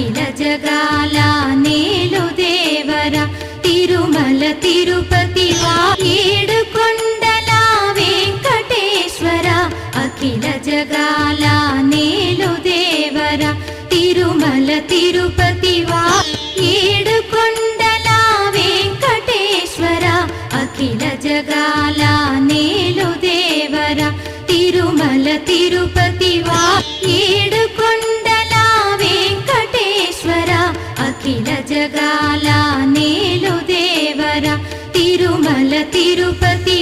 అఖిల జగాల నేలు దేవర తిరుమల తిరుపతి ఏడు కొండల వెంకటేశ్వర అఖిల జగాల నేలు దేవర తిరుమల తిరుపతి ఏడు కొండల వెంకటేశ్వర అఖిల జగాల నేలు దేవర తిరుమల తిరుపతి ఏడు కొండల వెంకటేశ్వర అఖిల జగాల నేలు దేవర తిరుమల తిరుపతి